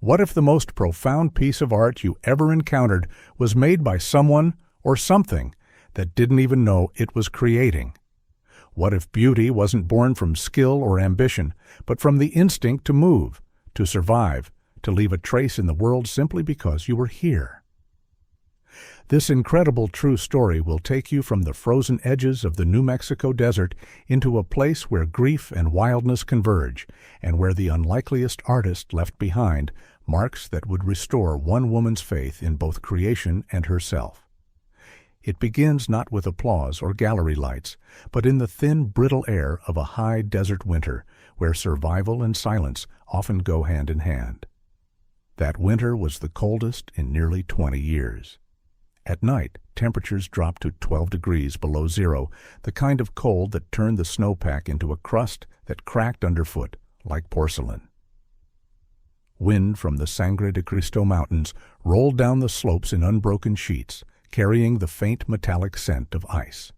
What if the most profound piece of art you ever encountered was made by someone or something that didn't even know it was creating? What if beauty wasn't born from skill or ambition, but from the instinct to move, to survive, to leave a trace in the world simply because you were here? This incredible true story will take you from the frozen edges of the New Mexico desert into a place where grief and wildness converge, and where the unlikeliest artist left behind marks that would restore one woman's faith in both creation and herself. It begins not with applause or gallery lights, but in the thin, brittle air of a high desert winter, where survival and silence often go hand in hand. That winter was the coldest in nearly 20 years. At night, temperatures dropped to 12 degrees below zero, the kind of cold that turned the snowpack into a crust that cracked underfoot like porcelain. Wind from the Sangre de Cristo Mountains rolled down the slopes in unbroken sheets, carrying the faint metallic scent of ice.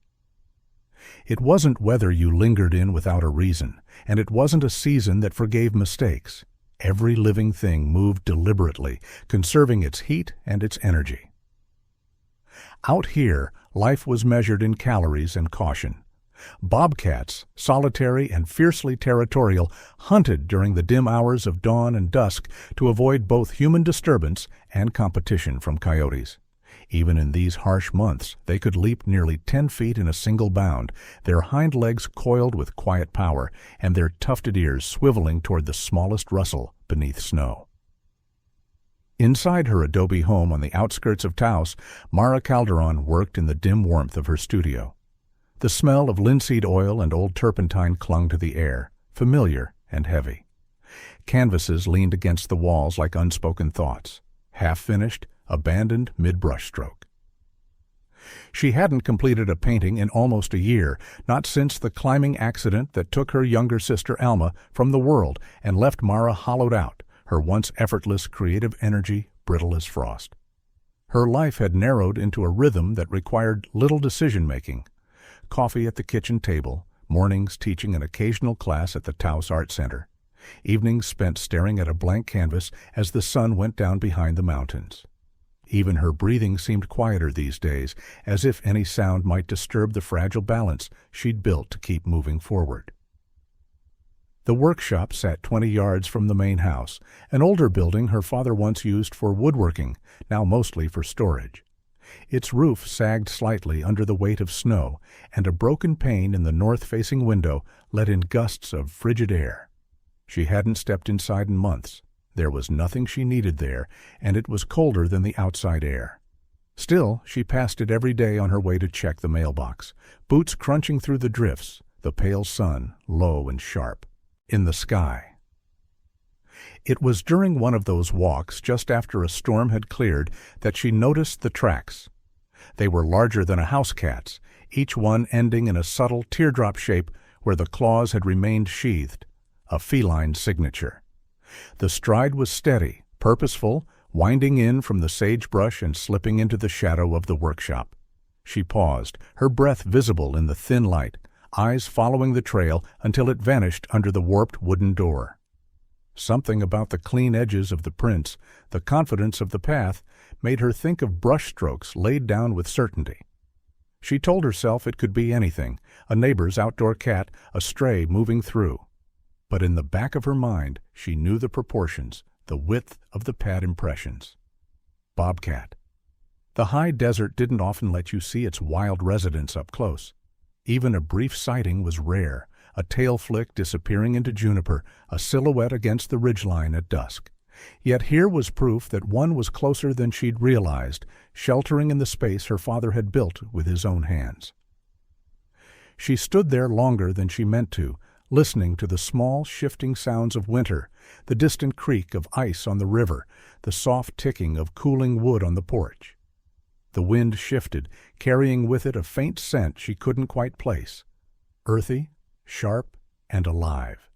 It wasn't weather you lingered in without a reason, and it wasn't a season that forgave mistakes. Every living thing moved deliberately, conserving its heat and its energy. Out here, life was measured in calories and caution. Bobcats, solitary and fiercely territorial, hunted during the dim hours of dawn and dusk to avoid both human disturbance and competition from coyotes. Even in these harsh months, they could leap nearly 10 feet in a single bound, their hind legs coiled with quiet power, and their tufted ears swiveling toward the smallest rustle beneath snow. Inside her adobe home on the outskirts of Taos, Mara Calderon worked in the dim warmth of her studio. The smell of linseed oil and old turpentine clung to the air, familiar and heavy. Canvases leaned against the walls like unspoken thoughts, half-finished, abandoned mid-brushstroke. She hadn't completed a painting in almost a year, not since the climbing accident that took her younger sister Alma from the world and left Mara hollowed out, her once effortless creative energy brittle as frost. Her life had narrowed into a rhythm that required little decision-making. Coffee at the kitchen table, mornings teaching an occasional class at the Taos Art Center, evenings spent staring at a blank canvas as the sun went down behind the mountains. Even her breathing seemed quieter these days, as if any sound might disturb the fragile balance she'd built to keep moving forward. The workshop sat 20 yards from the main house, an older building her father once used for woodworking, now mostly for storage. Its roof sagged slightly under the weight of snow, and a broken pane in the north-facing window let in gusts of frigid air. She hadn't stepped inside in months. There was nothing she needed there, and it was colder than the outside air. Still, she passed it every day on her way to check the mailbox, boots crunching through the drifts, the pale sun, low and sharp, in the sky. It was during one of those walks, just after a storm had cleared, that she noticed the tracks. They were larger than a house cat's, each one ending in a subtle teardrop shape where the claws had remained sheathed, a feline signature. The stride was steady, purposeful, winding in from the sagebrush and slipping into the shadow of the workshop. She paused, her breath visible in the thin light, eyes following the trail until it vanished under the warped wooden door. Something about the clean edges of the prints, the confidence of the path, made her think of brushstrokes laid down with certainty. She told herself it could be anything, a neighbor's outdoor cat, a stray moving through. But in the back of her mind, she knew the proportions, the width of the pad impressions. Bobcat. The high desert didn't often let you see its wild residents up close. Even a brief sighting was rare, a tail flick disappearing into juniper, a silhouette against the ridgeline at dusk. Yet here was proof that one was closer than she'd realized, sheltering in the space her father had built with his own hands. She stood there longer than she meant to, listening to the small, shifting sounds of winter, the distant creak of ice on the river, the soft ticking of cooling wood on the porch. The wind shifted, carrying with it a faint scent she couldn't quite place, earthy, sharp, and alive.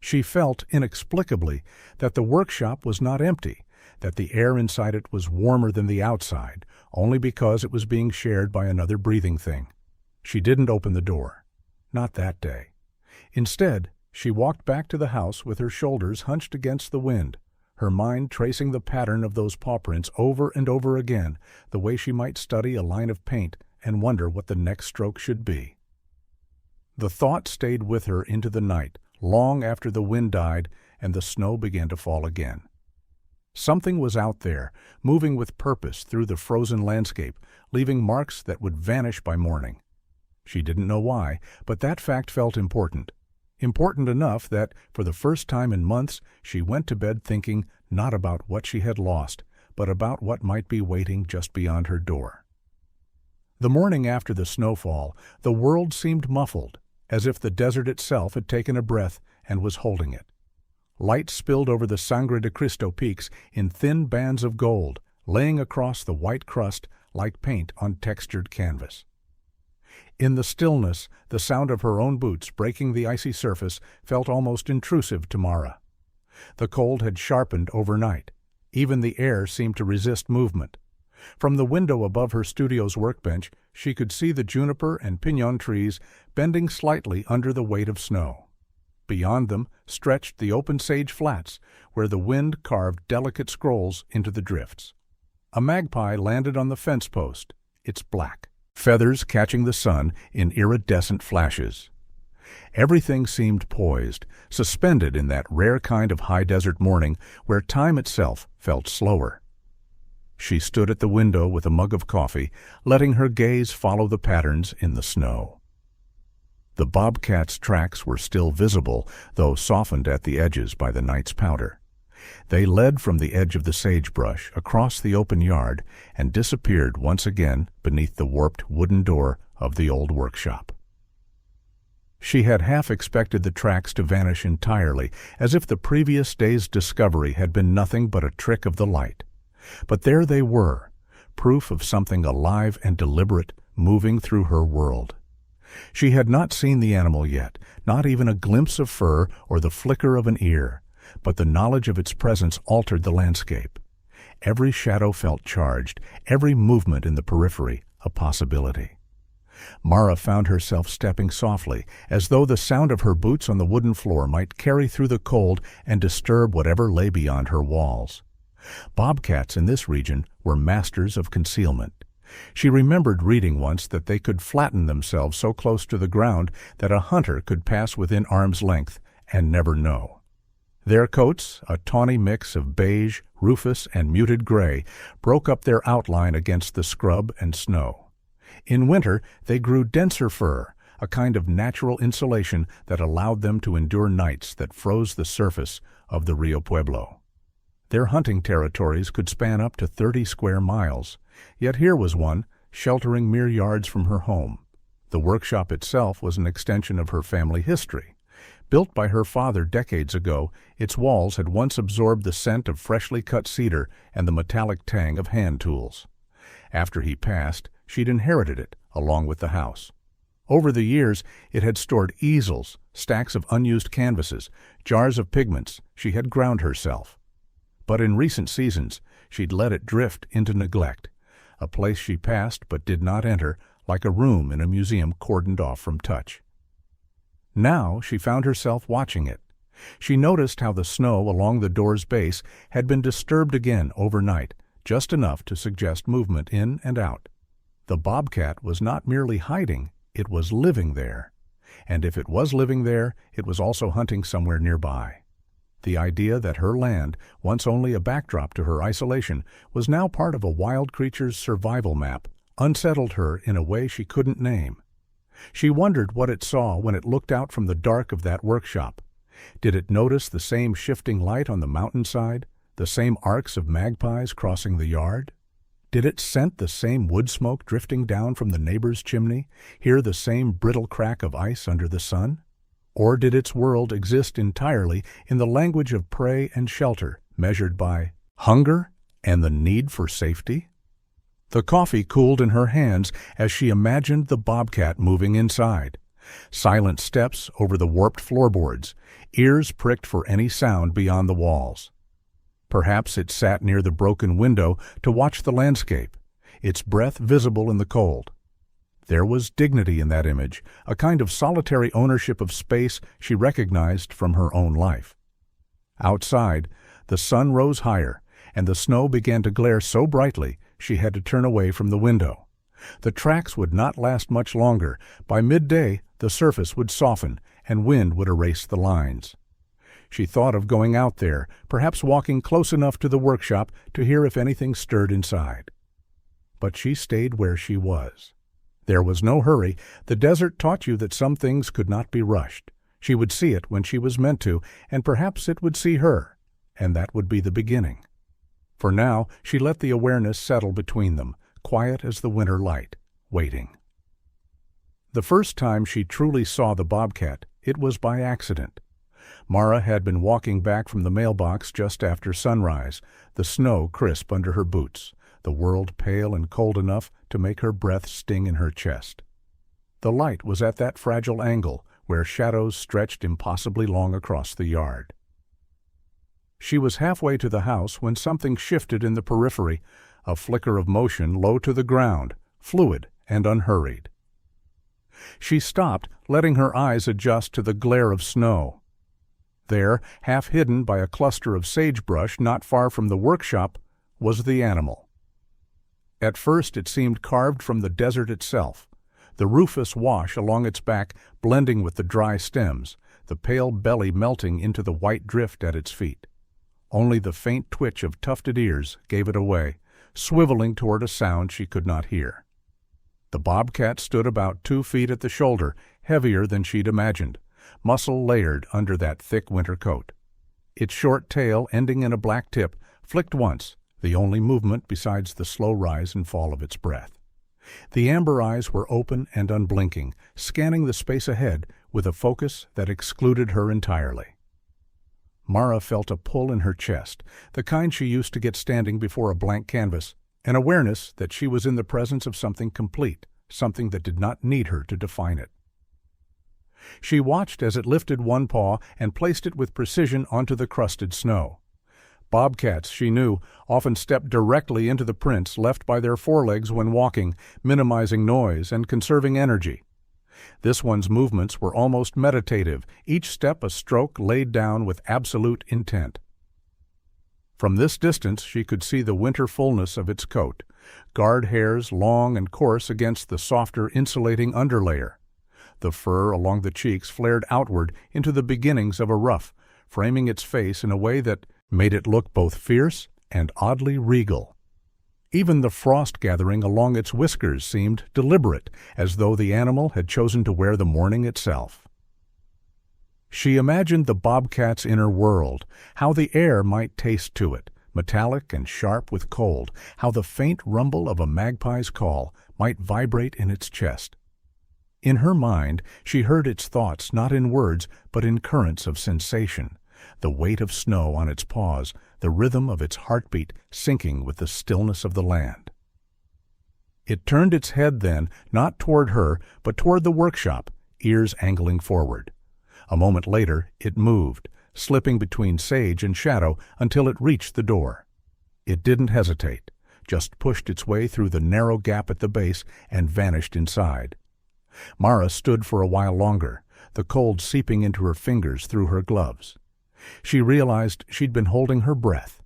She felt, inexplicably, that the workshop was not empty, that the air inside it was warmer than the outside, only because it was being shared by another breathing thing. She didn't open the door. Not that day. Instead, she walked back to the house with her shoulders hunched against the wind, her mind tracing the pattern of those paw prints over and over again, the way she might study a line of paint and wonder what the next stroke should be. The thought stayed with her into the night, long after the wind died and the snow began to fall again. Something was out there, moving with purpose through the frozen landscape, leaving marks that would vanish by morning. She didn't know why, but that fact felt important. Important enough that, for the first time in months, she went to bed thinking not about what she had lost, but about what might be waiting just beyond her door. The morning after the snowfall, the world seemed muffled, as if the desert itself had taken a breath and was holding it. Light spilled over the Sangre de Cristo peaks in thin bands of gold, laying across the white crust like paint on textured canvas. In the stillness, the sound of her own boots breaking the icy surface felt almost intrusive to Mara. The cold had sharpened overnight. Even the air seemed to resist movement. From the window above her studio's workbench, she could see the juniper and pinon trees bending slightly under the weight of snow. Beyond them stretched the open sage flats, where the wind carved delicate scrolls into the drifts. A magpie landed on the fence post, its black, feathers catching the sun in iridescent flashes. Everything seemed poised, suspended in that rare kind of high desert morning where time itself felt slower. She stood at the window with a mug of coffee, letting her gaze follow the patterns in the snow. The bobcat's tracks were still visible, though softened at the edges by the night's powder. They led from the edge of the sagebrush across the open yard and disappeared once again beneath the warped wooden door of the old workshop. She had half expected the tracks to vanish entirely, as if the previous day's discovery had been nothing but a trick of the light. But there they were, proof of something alive and deliberate moving through her world. She had not seen the animal yet, not even a glimpse of fur or the flicker of an ear, but the knowledge of its presence altered the landscape. Every shadow felt charged, every movement in the periphery a possibility. Mara found herself stepping softly, as though the sound of her boots on the wooden floor might carry through the cold and disturb whatever lay beyond her walls. Bobcats in this region were masters of concealment. She remembered reading once that they could flatten themselves so close to the ground that a hunter could pass within arm's length and never know. Their coats, a tawny mix of beige, rufous, and muted gray, broke up their outline against the scrub and snow. In winter, they grew denser fur, a kind of natural insulation that allowed them to endure nights that froze the surface of the Rio Pueblo. Their hunting territories could span up to 30 square miles, yet here was one, sheltering mere yards from her home. The workshop itself was an extension of her family history. Built by her father decades ago, its walls had once absorbed the scent of freshly cut cedar and the metallic tang of hand tools. After he passed, she'd inherited it, along with the house. Over the years, it had stored easels, stacks of unused canvases, jars of pigments. She had ground herself. But in recent seasons, she'd let it drift into neglect, a place she passed but did not enter, like a room in a museum cordoned off from touch. Now she found herself watching it. She noticed how the snow along the door's base had been disturbed again overnight, just enough to suggest movement in and out. The bobcat was not merely hiding, it was living there. And if it was living there, it was also hunting somewhere nearby. The idea that her land, once only a backdrop to her isolation, was now part of a wild creature's survival map, unsettled her in a way she couldn't name. She wondered what it saw when it looked out from the dark of that workshop. Did it notice the same shifting light on the mountainside, the same arcs of magpies crossing the yard? Did it scent the same wood smoke drifting down from the neighbor's chimney, hear the same brittle crack of ice under the sun? Or did its world exist entirely in the language of prey and shelter, measured by hunger and the need for safety? The coffee cooled in her hands as she imagined the bobcat moving inside. Silent steps over the warped floorboards, ears pricked for any sound beyond the walls. Perhaps it sat near the broken window to watch the landscape, its breath visible in the cold. There was dignity in that image, a kind of solitary ownership of space she recognized from her own life. Outside, The sun rose higher, and the snow began to glare so brightly she had to turn away from the window. The tracks would not last much longer. By midday, the surface would soften, and wind would erase the lines. She thought of going out there, perhaps walking close enough to the workshop to hear if anything stirred inside. But she stayed where she was. There was no hurry. The desert taught you that some things could not be rushed. She would see it when she was meant to, and perhaps it would see her, and that would be the beginning. For now, she let the awareness settle between them, quiet as the winter light, waiting. The first time she truly saw the bobcat, it was by accident. Mara had been walking back from the mailbox just after sunrise, the snow crisp under her boots, the world pale and cold enough to make her breath sting in her chest. The light was at that fragile angle where shadows stretched impossibly long across the yard. She was halfway to the house when something shifted in the periphery, a flicker of motion low to the ground, fluid and unhurried. She stopped, letting her eyes adjust to the glare of snow. There, half hidden by a cluster of sagebrush not far from the workshop, was the animal. At first it seemed carved from the desert itself, the rufous wash along its back blending with the dry stems, the pale belly melting into the white drift at its feet. Only the faint twitch of tufted ears gave it away, swiveling toward a sound she could not hear. The bobcat stood about 2 feet at the shoulder, heavier than she'd imagined, muscle layered under that thick winter coat. Its short tail, ending in a black tip, flicked once, the only movement besides the slow rise and fall of its breath. The amber eyes were open and unblinking, scanning the space ahead with a focus that excluded her entirely. Mara felt a pull in her chest, the kind she used to get standing before a blank canvas, an awareness that she was in the presence of something complete, something that did not need her to define it. She watched as it lifted one paw and placed it with precision onto the crusted snow. Bobcats, she knew, often stepped directly into the prints left by their forelegs when walking, minimizing noise and conserving energy. This one's movements were almost meditative, each step a stroke laid down with absolute intent. From this distance she could see the winter fullness of its coat, guard hairs long and coarse against the softer insulating underlayer. The fur along the cheeks flared outward into the beginnings of a ruff, framing its face in a way that made it look both fierce and oddly regal. Even the frost gathering along its whiskers seemed deliberate, as though the animal had chosen to wear the morning itself. She imagined the bobcat's inner world, how the air might taste to it, metallic and sharp with cold, how the faint rumble of a magpie's call might vibrate in its chest. In her mind, she heard its thoughts not in words, but in currents of sensation, the weight of snow on its paws, the rhythm of its heartbeat syncing with the stillness of the land. It turned its head then, not toward her, but toward the workshop, ears angling forward. A moment later, it moved, slipping between sage and shadow until it reached the door. It didn't hesitate, just pushed its way through the narrow gap at the base and vanished inside. Mara stood for a while longer, the cold seeping into her fingers through her gloves. She realized she'd been holding her breath.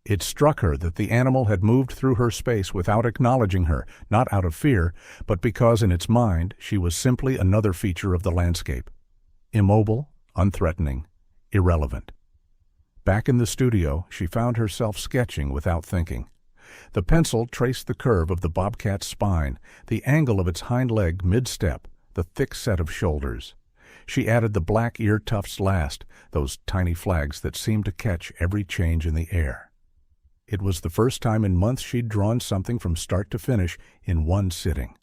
It struck her that the animal had moved through her space without acknowledging her, not out of fear, but because in its mind she was simply another feature of the landscape. Immobile, unthreatening, irrelevant. Back in the studio, she found herself sketching without thinking. The pencil traced the curve of the bobcat's spine, the angle of its hind leg mid-step, the thick set of shoulders. She added the black ear tufts last, those tiny flags that seemed to catch every change in the air. It was the first time in months she'd drawn something from start to finish in one sitting.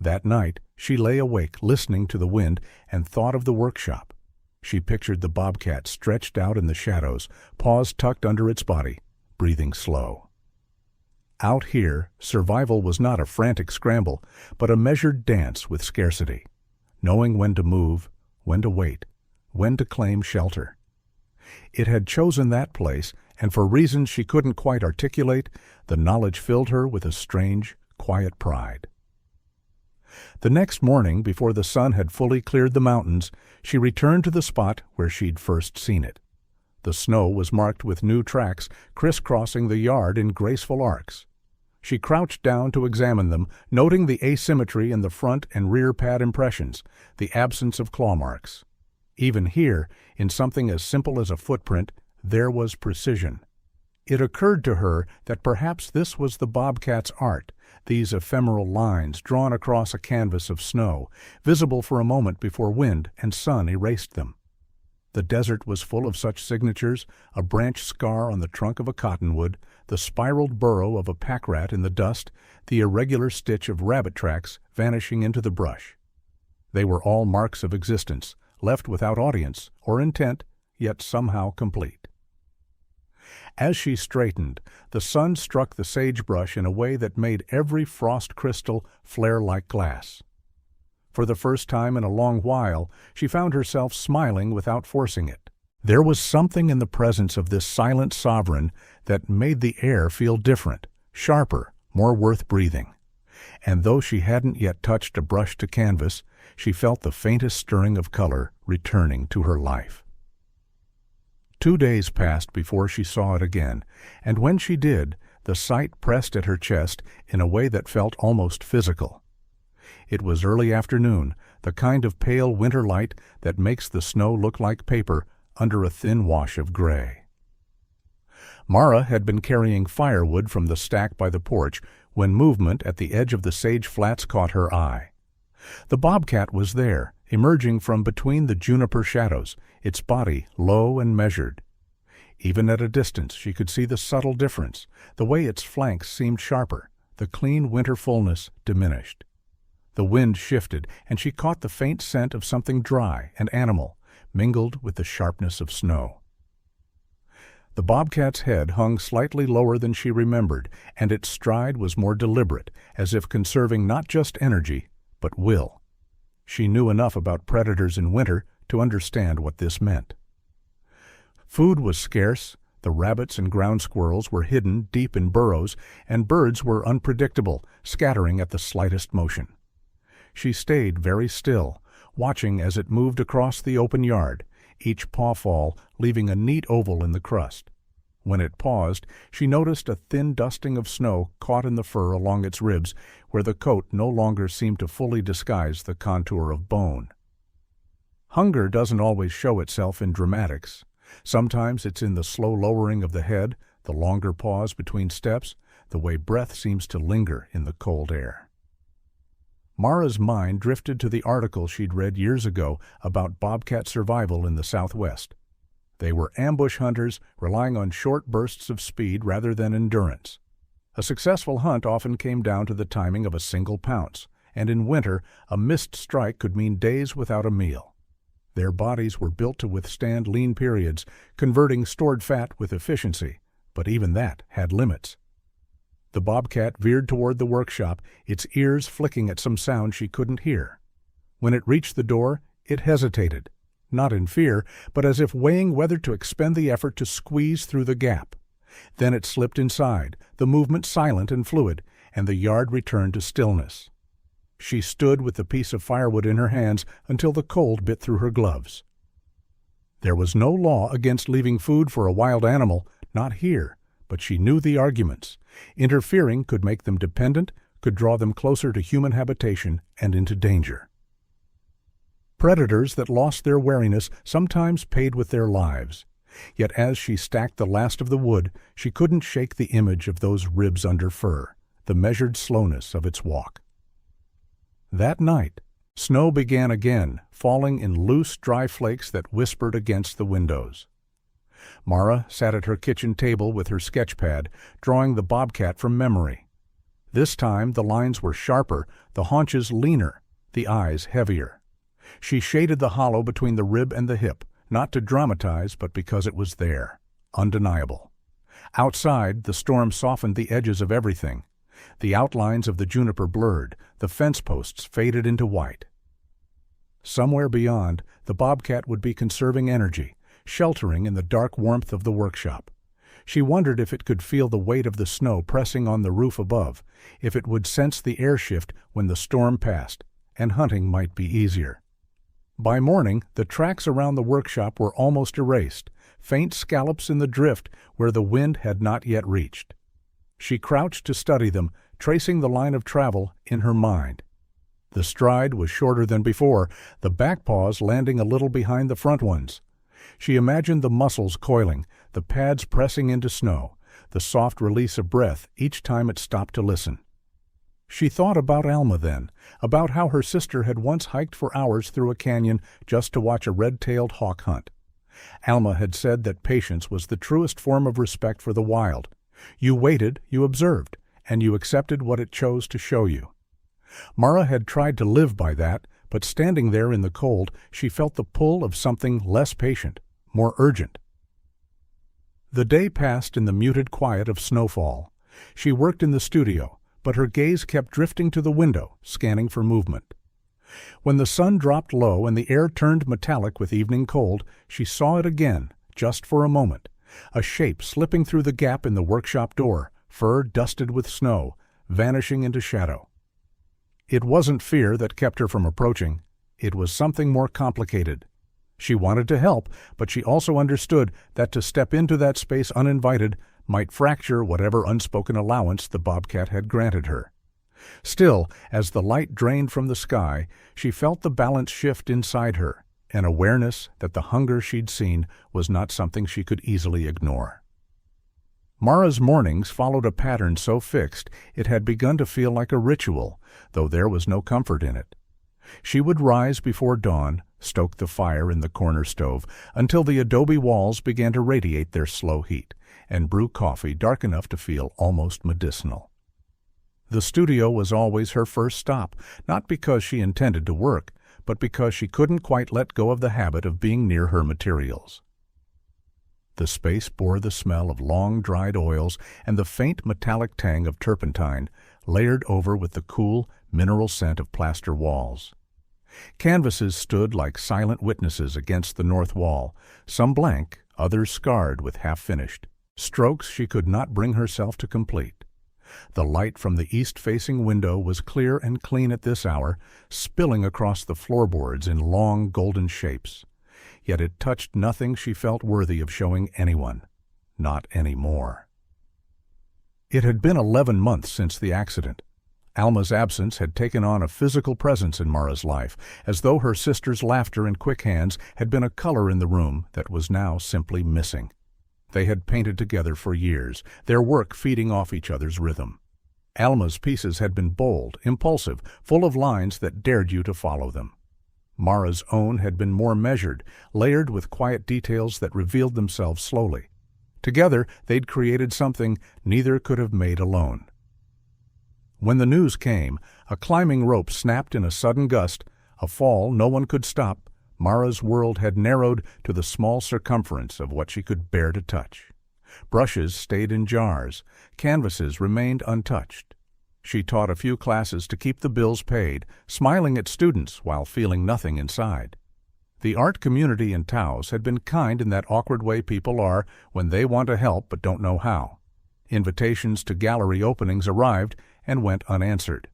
That night, she lay awake listening to the wind and thought of the workshop. She pictured the bobcat stretched out in the shadows, paws tucked under its body, breathing slow. Out here, survival was not a frantic scramble, but a measured dance with scarcity, knowing when to move, when to wait, when to claim shelter. It had chosen that place, and for reasons she couldn't quite articulate, the knowledge filled her with a strange, quiet pride. The next morning, before the sun had fully cleared the mountains, she returned to the spot where she'd first seen it. The snow was marked with new tracks crisscrossing the yard in graceful arcs. She crouched down to examine them, noting the asymmetry in the front and rear pad impressions, the absence of claw marks. Even here, in something as simple as a footprint, there was precision. It occurred to her that perhaps this was the bobcat's art, these ephemeral lines drawn across a canvas of snow, visible for a moment before wind and sun erased them. The desert was full of such signatures, a branch scar on the trunk of a cottonwood, the spiraled burrow of a pack rat in the dust, the irregular stitch of rabbit tracks vanishing into the brush. They were all marks of existence, left without audience or intent, yet somehow complete. As she straightened, the sun struck the sagebrush in a way that made every frost crystal flare like glass. For the first time in a long while, she found herself smiling without forcing it. There was something in the presence of this silent sovereign that made the air feel different, sharper, more worth breathing. And though she hadn't yet touched a brush to canvas, she felt the faintest stirring of color returning to her life. 2 days passed before she saw it again, and when she did, the sight pressed at her chest in a way that felt almost physical. It was early afternoon, the kind of pale winter light that makes the snow look like paper under a thin wash of gray. Mara had been carrying firewood from the stack by the porch when movement at the edge of the sage flats caught her eye. The bobcat was there, emerging from between the juniper shadows, its body low and measured. Even at a distance she could see the subtle difference, the way its flanks seemed sharper, the clean winter fullness diminished. The wind shifted, and she caught the faint scent of something dry and animal, mingled with the sharpness of snow. The bobcat's head hung slightly lower than she remembered, and its stride was more deliberate, as if conserving not just energy, but will. She knew enough about predators in winter to understand what this meant. Food was scarce, the rabbits and ground squirrels were hidden deep in burrows, and birds were unpredictable, scattering at the slightest motion. She stayed very still, watching as it moved across the open yard, each pawfall leaving a neat oval in the crust. When it paused, she noticed a thin dusting of snow caught in the fur along its ribs, where the coat no longer seemed to fully disguise the contour of bone. Hunger doesn't always show itself in dramatics. Sometimes it's in the slow lowering of the head, the longer pause between steps, the way breath seems to linger in the cold air. Mara's mind drifted to the article she'd read years ago about bobcat survival in the Southwest. They were ambush hunters relying on short bursts of speed rather than endurance. A successful hunt often came down to the timing of a single pounce, and in winter a missed strike could mean days without a meal. Their bodies were built to withstand lean periods, converting stored fat with efficiency, but even that had limits. The bobcat veered toward the workshop, its ears flicking at some sound she couldn't hear. When it reached the door, it hesitated, not in fear, but as if weighing whether to expend the effort to squeeze through the gap. Then it slipped inside, the movement silent and fluid, and the yard returned to stillness. She stood with the piece of firewood in her hands until the cold bit through her gloves. There was no law against leaving food for a wild animal, not here, but she knew the arguments. Interfering could make them dependent, could draw them closer to human habitation and into danger. Predators that lost their wariness sometimes paid with their lives. Yet as she stacked the last of the wood, she couldn't shake the image of those ribs under fur, the measured slowness of its walk. That night, snow began again, falling in loose, dry flakes that whispered against the windows. Mara sat at her kitchen table with her sketch pad, drawing the bobcat from memory. This time the lines were sharper, the haunches leaner, the eyes heavier. She shaded the hollow between the rib and the hip, not to dramatize, but because it was there, undeniable. Outside, the storm softened the edges of everything. The outlines of the juniper blurred, the fence posts faded into white. Somewhere beyond, the bobcat would be conserving energy, sheltering in the dark warmth of the workshop. She wondered if it could feel the weight of the snow pressing on the roof above, if it would sense the air shift when the storm passed, and hunting might be easier. By morning, the tracks around the workshop were almost erased, faint scallops in the drift where the wind had not yet reached. She crouched to study them, tracing the line of travel in her mind. The stride was shorter than before, the back paws landing a little behind the front ones. She imagined the muscles coiling, the pads pressing into snow, the soft release of breath each time it stopped to listen. She thought about Alma then, about how her sister had once hiked for hours through a canyon just to watch a red-tailed hawk hunt. Alma had said that patience was the truest form of respect for the wild. You waited, you observed, and you accepted what it chose to show you. Mara had tried to live by that, but standing there in the cold, she felt the pull of something less patient, more urgent. The day passed in the muted quiet of snowfall. She worked in the studio, but her gaze kept drifting to the window, scanning for movement. When the sun dropped low and the air turned metallic with evening cold, she saw it again, just for a moment, a shape slipping through the gap in the workshop door, fur dusted with snow, vanishing into shadow. It wasn't fear that kept her from approaching. It was something more complicated. She wanted to help, but she also understood that to step into that space uninvited might fracture whatever unspoken allowance the Bobcat had granted her. Still, as the light drained from the sky, she felt the balance shift inside her, an awareness that the hunger she'd seen was not something she could easily ignore. Mara's mornings followed a pattern so fixed it had begun to feel like a ritual, though there was no comfort in it. She would rise before dawn, stoke the fire in the corner stove until the adobe walls began to radiate their slow heat, and brew coffee dark enough to feel almost medicinal. The studio was always her first stop, not because she intended to work, but because she couldn't quite let go of the habit of being near her materials. The space bore the smell of long-dried oils and the faint metallic tang of turpentine, layered over with the cool, mineral scent of plaster walls. Canvases stood like silent witnesses against the north wall, some blank, others scarred with half-finished strokes she could not bring herself to complete. The light from the east-facing window was clear and clean at this hour, spilling across the floorboards in long golden shapes. Yet it touched nothing she felt worthy of showing anyone. Not anymore. It had been 11 months since the accident. Alma's absence had taken on a physical presence in Mara's life, as though her sister's laughter and quick hands had been a color in the room that was now simply missing. They had painted together for years, their work feeding off each other's rhythm. Alma's pieces had been bold, impulsive, full of lines that dared you to follow them. Mara's own had been more measured, layered with quiet details that revealed themselves slowly. Together, they'd created something neither could have made alone. When the news came, a climbing rope snapped in a sudden gust, a fall no one could stop. Mara's world had narrowed to the small circumference of what she could bear to touch. Brushes stayed in jars. Canvases remained untouched. She taught a few classes to keep the bills paid, smiling at students while feeling nothing inside. The art community in Taos had been kind in that awkward way people are when they want to help but don't know how. Invitations to gallery openings arrived and went unanswered.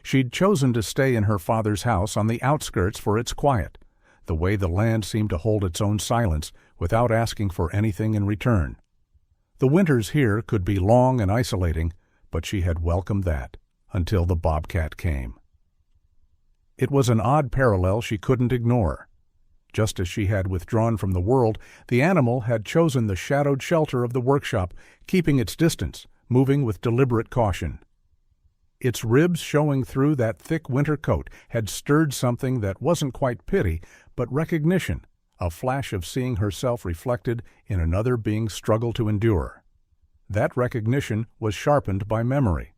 She'd chosen to stay in her father's house on the outskirts for its quiet, the way the land seemed to hold its own silence without asking for anything in return. The winters here could be long and isolating, but she had welcomed that, until the Bobcat came. It was an odd parallel she couldn't ignore. Just as she had withdrawn from the world, the animal had chosen the shadowed shelter of the workshop, keeping its distance, moving with deliberate caution. Its ribs showing through that thick winter coat had stirred something that wasn't quite pity, but recognition, a flash of seeing herself reflected in another being's struggle to endure. That recognition was sharpened by memory.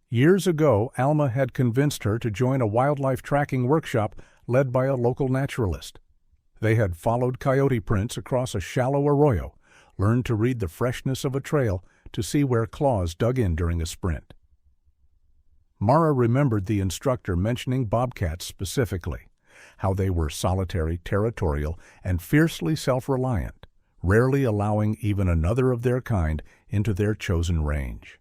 Years ago, Alma had convinced her to join a wildlife tracking workshop led by a local naturalist. They had followed coyote prints across a shallow arroyo, learned to read the freshness of a trail to see where claws dug in during a sprint. Mara remembered the instructor mentioning bobcats specifically, how they were solitary, territorial, and fiercely self-reliant, rarely allowing even another of their kind into their chosen range.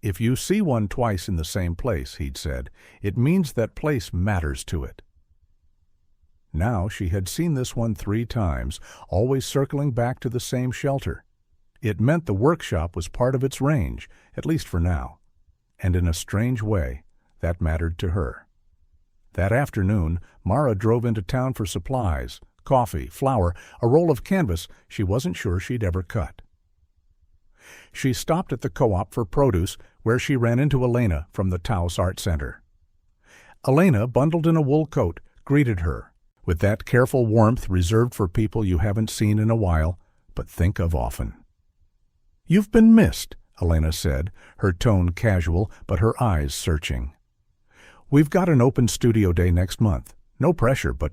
If you see one twice in the same place, he'd said, it means that place matters to it. Now she had seen this one 3 times, always circling back to the same shelter. It meant the workshop was part of its range, at least for now. And in a strange way, that mattered to her. That afternoon, Mara drove into town for supplies, coffee, flour, a roll of canvas she wasn't sure she'd ever cut. She stopped at the co-op for produce, where she ran into Elena from the Taos Art Center. Elena, bundled in a wool coat, greeted her, with that careful warmth reserved for people you haven't seen in a while, but think of often. "You've been missed," Elena said, her tone casual but her eyes searching. "We've got an open studio day next month. No pressure, but—"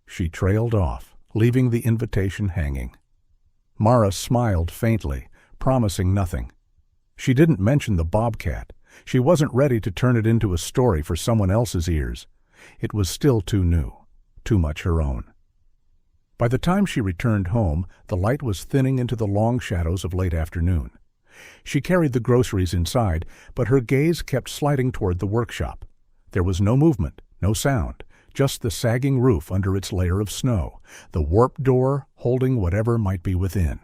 She trailed off, leaving the invitation hanging. Mara smiled faintly, promising nothing. She didn't mention the Bobcat. She wasn't ready to turn it into a story for someone else's ears. It was still too new, too much her own. By the time she returned home, the light was thinning into the long shadows of late afternoon. She carried the groceries inside, but her gaze kept sliding toward the workshop. There was no movement, no sound, just the sagging roof under its layer of snow, the warped door holding whatever might be within.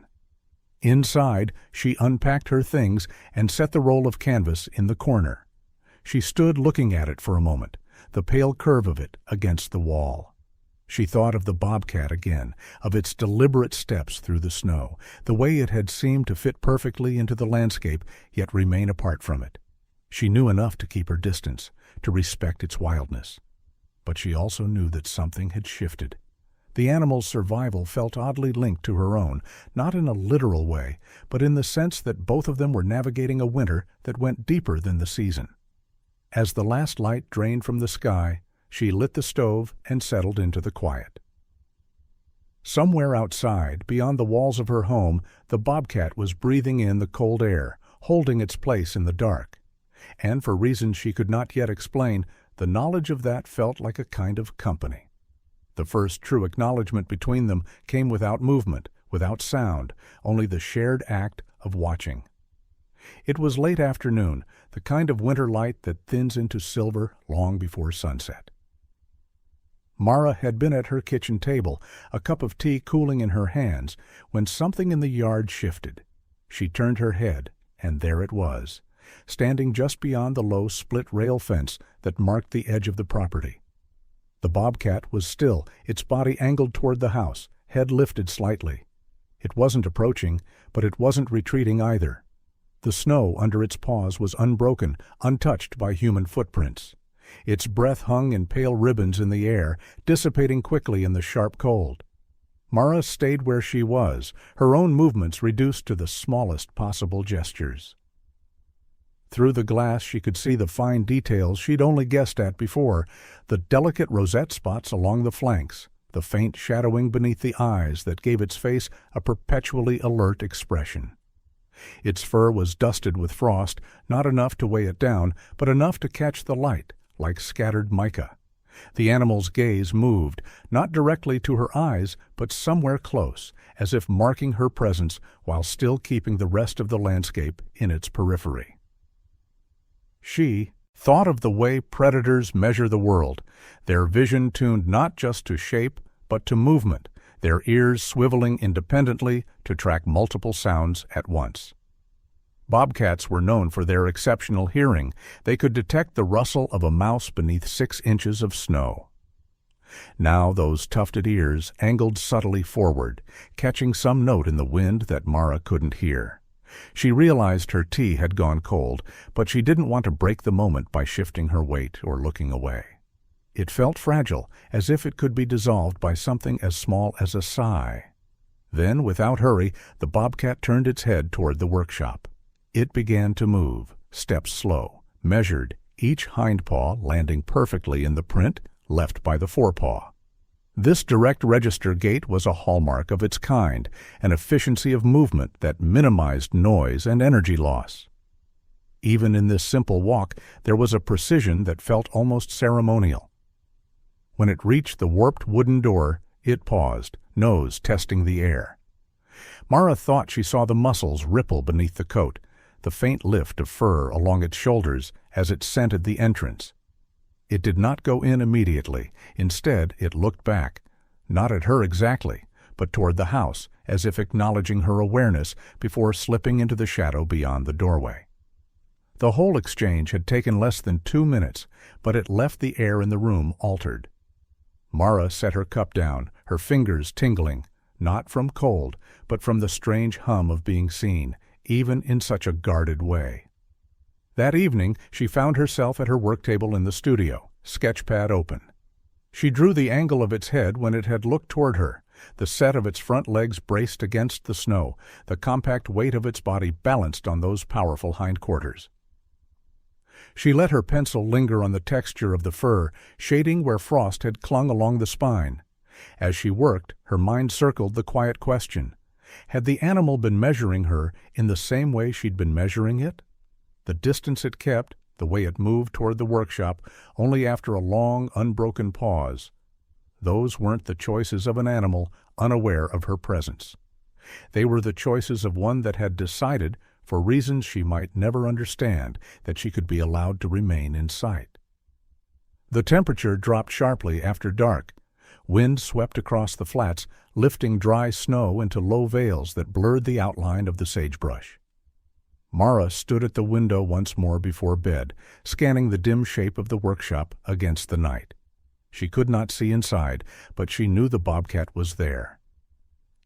Inside, she unpacked her things and set the roll of canvas in the corner. She stood looking at it for a moment, the pale curve of it against the wall. She thought of the Bobcat again, of its deliberate steps through the snow, the way it had seemed to fit perfectly into the landscape, yet remain apart from it. She knew enough to keep her distance, to respect its wildness. But she also knew that something had shifted. The animal's survival felt oddly linked to her own, not in a literal way, but in the sense that both of them were navigating a winter that went deeper than the season. As the last light drained from the sky, she lit the stove and settled into the quiet. Somewhere outside, beyond the walls of her home, the Bobcat was breathing in the cold air, holding its place in the dark. And for reasons she could not yet explain, the knowledge of that felt like a kind of company. The first true acknowledgement between them came without movement, without sound, only the shared act of watching. It was late afternoon, the kind of winter light that thins into silver long before sunset. Mara had been at her kitchen table, a cup of tea cooling in her hands, when something in the yard shifted. She turned her head, and there it was, standing just beyond the low split-rail fence that marked the edge of the property. The Bobcat was still, its body angled toward the house, head lifted slightly. It wasn't approaching, but it wasn't retreating either. The snow under its paws was unbroken, untouched by human footprints. Its breath hung in pale ribbons in the air, dissipating quickly in the sharp cold. Mara stayed where she was, her own movements reduced to the smallest possible gestures. Through the glass she could see the fine details she'd only guessed at before, the delicate rosette spots along the flanks, the faint shadowing beneath the eyes that gave its face a perpetually alert expression. Its fur was dusted with frost, not enough to weigh it down, but enough to catch the light, like scattered mica. The animal's gaze moved, not directly to her eyes, but somewhere close, as if marking her presence while still keeping the rest of the landscape in its periphery. She thought of the way predators measure the world, their vision tuned not just to shape, but to movement, their ears swiveling independently to track multiple sounds at once. Bobcats were known for their exceptional hearing. They could detect the rustle of a mouse beneath 6 inches of snow. Now those tufted ears angled subtly forward, catching some note in the wind that Mara couldn't hear. She realized her tea had gone cold, but she didn't want to break the moment by shifting her weight or looking away. It felt fragile, as if it could be dissolved by something as small as a sigh. Then, without hurry, the Bobcat turned its head toward the workshop. It began to move, steps slow, measured, each hind paw landing perfectly in the print left by the forepaw. This direct register gait was a hallmark of its kind, an efficiency of movement that minimized noise and energy loss. Even in this simple walk, there was a precision that felt almost ceremonial. When it reached the warped wooden door, it paused, nose testing the air. Mara thought she saw the muscles ripple beneath the coat, the faint lift of fur along its shoulders as it scented the entrance. It did not go in immediately. Instead, it looked back, not at her exactly, but toward the house, as if acknowledging her awareness before slipping into the shadow beyond the doorway. The whole exchange had taken less than 2 minutes, but it left the air in the room altered. Mara set her cup down, her fingers tingling, not from cold, but from the strange hum of being seen, even in such a guarded way. That evening, she found herself at her work table in the studio, sketchpad open. She drew the angle of its head when it had looked toward her, the set of its front legs braced against the snow, the compact weight of its body balanced on those powerful hindquarters. She let her pencil linger on the texture of the fur, shading where frost had clung along the spine. As she worked, her mind circled the quiet question. Had the animal been measuring her in the same way she'd been measuring it? The distance it kept, the way it moved toward the workshop, only after a long, unbroken pause. Those weren't the choices of an animal unaware of her presence. They were the choices of one that had decided, for reasons she might never understand, that she could be allowed to remain in sight. The temperature dropped sharply after dark. Wind swept across the flats, lifting dry snow into low veils that blurred the outline of the sagebrush. Mara stood at the window once more before bed, scanning the dim shape of the workshop against the night. She could not see inside, but she knew the bobcat was there.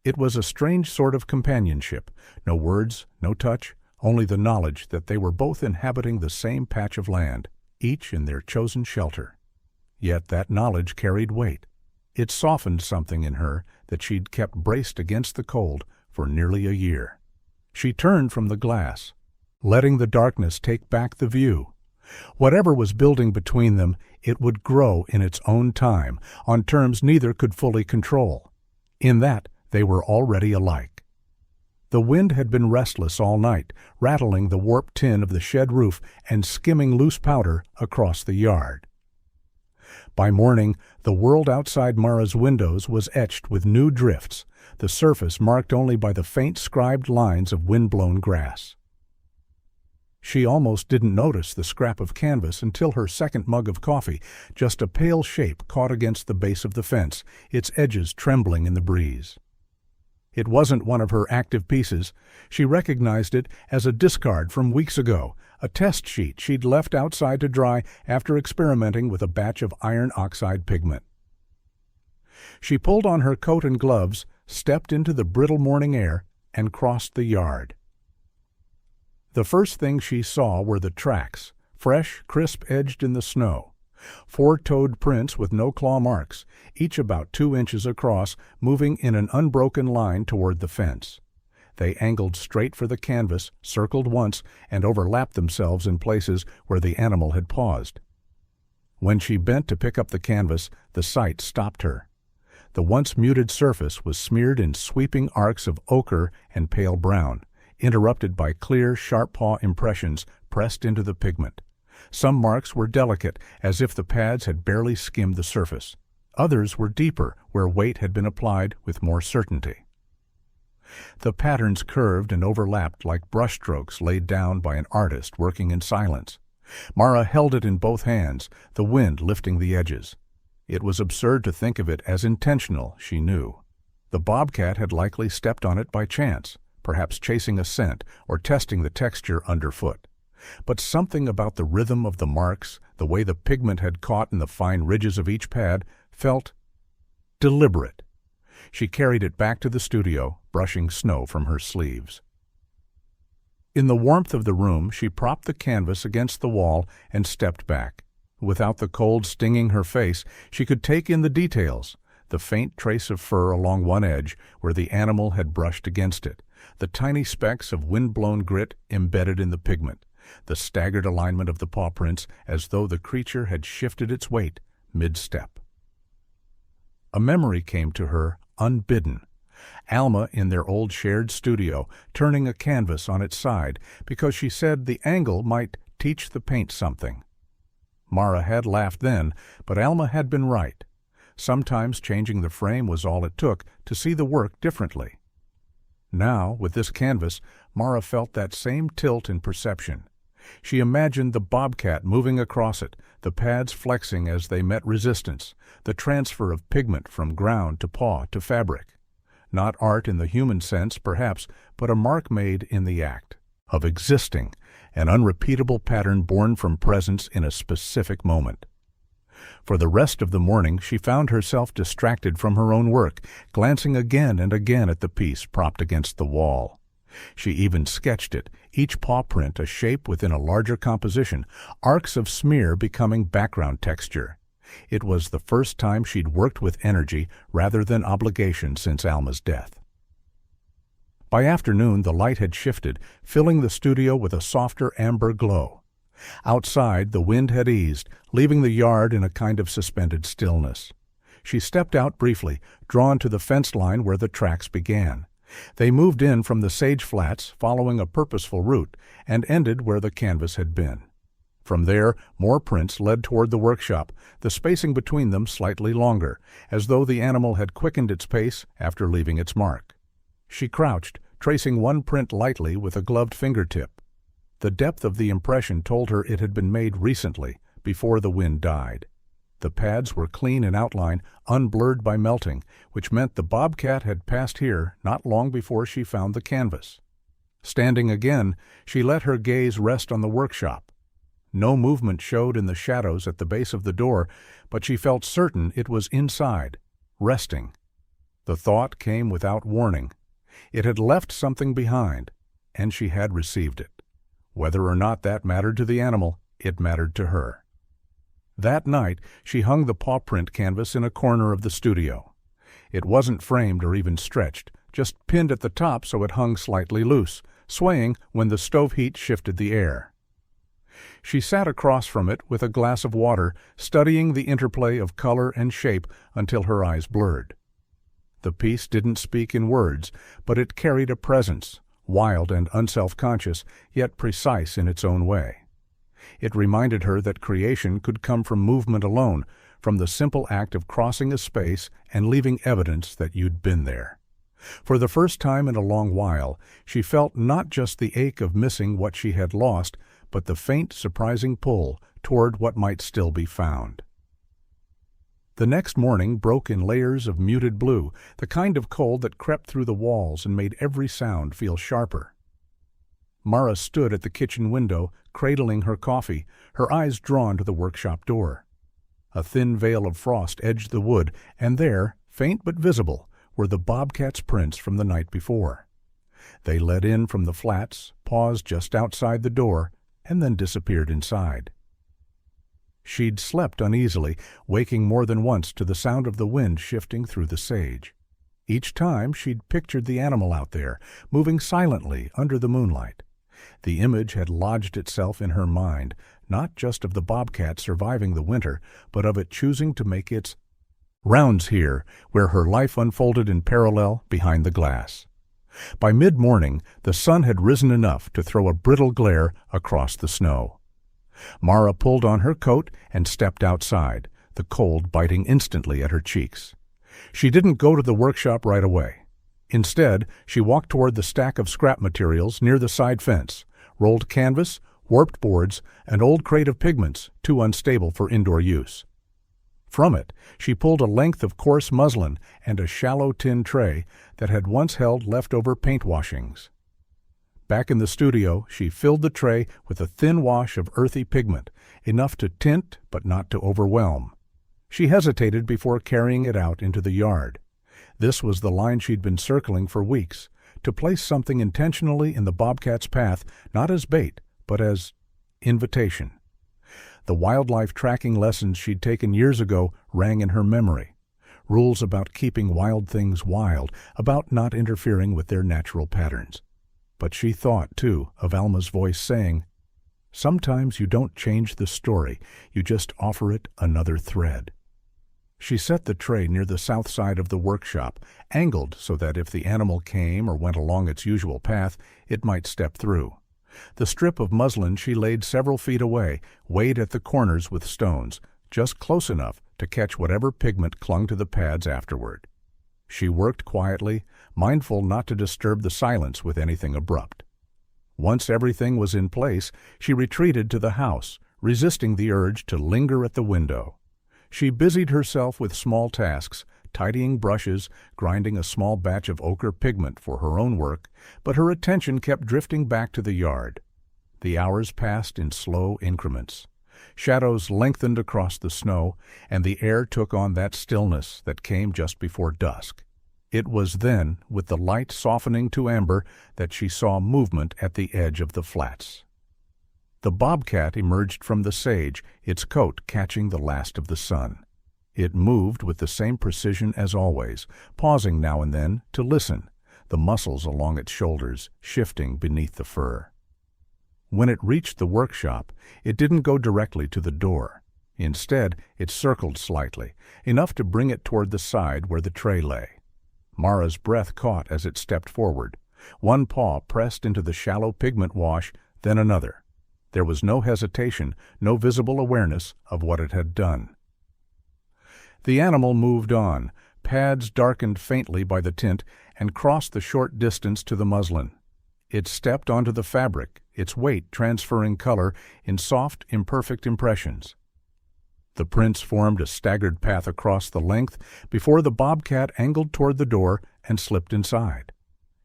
It was a strange sort of companionship, no words, no touch, only the knowledge that they were both inhabiting the same patch of land, each in their chosen shelter. Yet that knowledge carried weight. It softened something in her that she'd kept braced against the cold for nearly a year. She turned from the glass, letting the darkness take back the view. Whatever was building between them, it would grow in its own time, on terms neither could fully control. In that, they were already alike. The wind had been restless all night, rattling the warped tin of the shed roof and skimming loose powder across the yard. By morning, the world outside Mara's windows was etched with new drifts, the surface marked only by the faint scribed lines of wind-blown grass. She almost didn't notice the scrap of canvas until her second mug of coffee, just a pale shape caught against the base of the fence, its edges trembling in the breeze. It wasn't one of her active pieces. She recognized it as a discard from weeks ago, a test sheet she'd left outside to dry after experimenting with a batch of iron oxide pigment. She pulled on her coat and gloves, stepped into the brittle morning air, and crossed the yard. The first thing she saw were the tracks, fresh, crisp-edged in the snow. 4-toed prints with no claw marks, each about 2 inches across, moving in an unbroken line toward the fence. They angled straight for the canvas, circled once, and overlapped themselves in places where the animal had paused. When she bent to pick up the canvas, the sight stopped her. The once muted surface was smeared in sweeping arcs of ochre and pale brown, interrupted by clear, sharp paw impressions pressed into the pigment. Some marks were delicate, as if the pads had barely skimmed the surface. Others were deeper, where weight had been applied with more certainty. The patterns curved and overlapped like brushstrokes laid down by an artist working in silence. Mara held it in both hands, the wind lifting the edges. It was absurd to think of it as intentional, she knew. The bobcat had likely stepped on it by chance, perhaps chasing a scent or testing the texture underfoot. But something about the rhythm of the marks, the way the pigment had caught in the fine ridges of each pad, felt deliberate. She carried it back to the studio, brushing snow from her sleeves. In the warmth of the room, she propped the canvas against the wall and stepped back. Without the cold stinging her face, she could take in the details, the faint trace of fur along one edge where the animal had brushed against it, the tiny specks of wind-blown grit embedded in the pigment, the staggered alignment of the paw prints as though the creature had shifted its weight mid-step. A memory came to her, unbidden. Alma in their old shared studio, turning a canvas on its side because she said the angle might teach the paint something. Mara had laughed then, but Alma had been right. Sometimes changing the frame was all it took to see the work differently. Now, with this canvas, Mara felt that same tilt in perception. She imagined the bobcat moving across it, the pads flexing as they met resistance, the transfer of pigment from ground to paw to fabric. Not art in the human sense, perhaps, but a mark made in the act of existing, an unrepeatable pattern born from presence in a specific moment. For the rest of the morning she found herself distracted from her own work, glancing again and again at the piece propped against the wall. She even sketched it, each paw print a shape within a larger composition, arcs of smear becoming background texture. It was the first time she'd worked with energy rather than obligation since Alma's death. By afternoon the light had shifted, filling the studio with a softer amber glow. Outside, the wind had eased, leaving the yard in a kind of suspended stillness. She stepped out briefly, drawn to the fence line where the tracks began. They moved in from the sage flats, following a purposeful route, and ended where the canvas had been. From there, more prints led toward the workshop, the spacing between them slightly longer, as though the animal had quickened its pace after leaving its mark. She crouched, tracing one print lightly with a gloved fingertip. The depth of the impression told her it had been made recently, before the wind died. The pads were clean in outline, unblurred by melting, which meant the bobcat had passed here not long before she found the canvas. Standing again, she let her gaze rest on the workshop. No movement showed in the shadows at the base of the door, but she felt certain it was inside, resting. The thought came without warning. It had left something behind, and she had received it. Whether or not that mattered to the animal, it mattered to her. That night, she hung the paw print canvas in a corner of the studio. It wasn't framed or even stretched, just pinned at the top so it hung slightly loose, swaying when the stove heat shifted the air. She sat across from it with a glass of water, studying the interplay of color and shape until her eyes blurred. The piece didn't speak in words, but it carried a presence, wild and unself-conscious, yet precise in its own way. It reminded her that creation could come from movement alone, from the simple act of crossing a space and leaving evidence that you'd been there. For the first time in a long while, she felt not just the ache of missing what she had lost, but the faint, surprising pull toward what might still be found. The next morning broke in layers of muted blue, the kind of cold that crept through the walls and made every sound feel sharper. Mara stood at the kitchen window, cradling her coffee, her eyes drawn to the workshop door. A thin veil of frost edged the wood, and there, faint but visible, were the bobcat's prints from the night before. They led in from the flats, paused just outside the door, and then disappeared inside. She'd slept uneasily, waking more than once to the sound of the wind shifting through the sage. Each time she'd pictured the animal out there, moving silently under the moonlight. The image had lodged itself in her mind, not just of the bobcat surviving the winter, but of it choosing to make its rounds here, where her life unfolded in parallel behind the glass. By mid-morning, the sun had risen enough to throw a brittle glare across the snow. Mara pulled on her coat and stepped outside, the cold biting instantly at her cheeks. She didn't go to the workshop right away. Instead, she walked toward the stack of scrap materials near the side fence, rolled canvas, warped boards, an old crate of pigments, too unstable for indoor use. From it, she pulled a length of coarse muslin and a shallow tin tray that had once held leftover paint washings. Back in the studio, she filled the tray with a thin wash of earthy pigment, enough to tint but not to overwhelm. She hesitated before carrying it out into the yard. This was the line she'd been circling for weeks, to place something intentionally in the bobcat's path, not as bait, but as invitation. The wildlife tracking lessons she'd taken years ago rang in her memory. Rules about keeping wild things wild, about not interfering with their natural patterns. But she thought, too, of Alma's voice saying, "Sometimes you don't change the story, you just offer it another thread." She set the tray near the south side of the workshop, angled so that if the animal came or went along its usual path, it might step through. The strip of muslin she laid several feet away, weighed at the corners with stones, just close enough to catch whatever pigment clung to the pads afterward. She worked quietly, mindful not to disturb the silence with anything abrupt. Once everything was in place, she retreated to the house, resisting the urge to linger at the window. She busied herself with small tasks, tidying brushes, grinding a small batch of ochre pigment for her own work, but her attention kept drifting back to the yard. The hours passed in slow increments. Shadows lengthened across the snow, and the air took on that stillness that came just before dusk. It was then, with the light softening to amber, that she saw movement at the edge of the flats. The bobcat emerged from the sage, its coat catching the last of the sun. It moved with the same precision as always, pausing now and then to listen, the muscles along its shoulders shifting beneath the fur. When it reached the workshop, it didn't go directly to the door. Instead, it circled slightly, enough to bring it toward the side where the tray lay. Mara's breath caught as it stepped forward. One paw pressed into the shallow pigment wash, then another. There was no hesitation, no visible awareness of what it had done. The animal moved on, pads darkened faintly by the tint, and crossed the short distance to the muslin. It stepped onto the fabric, its weight transferring color in soft, imperfect impressions. The prints formed a staggered path across the length before the bobcat angled toward the door and slipped inside.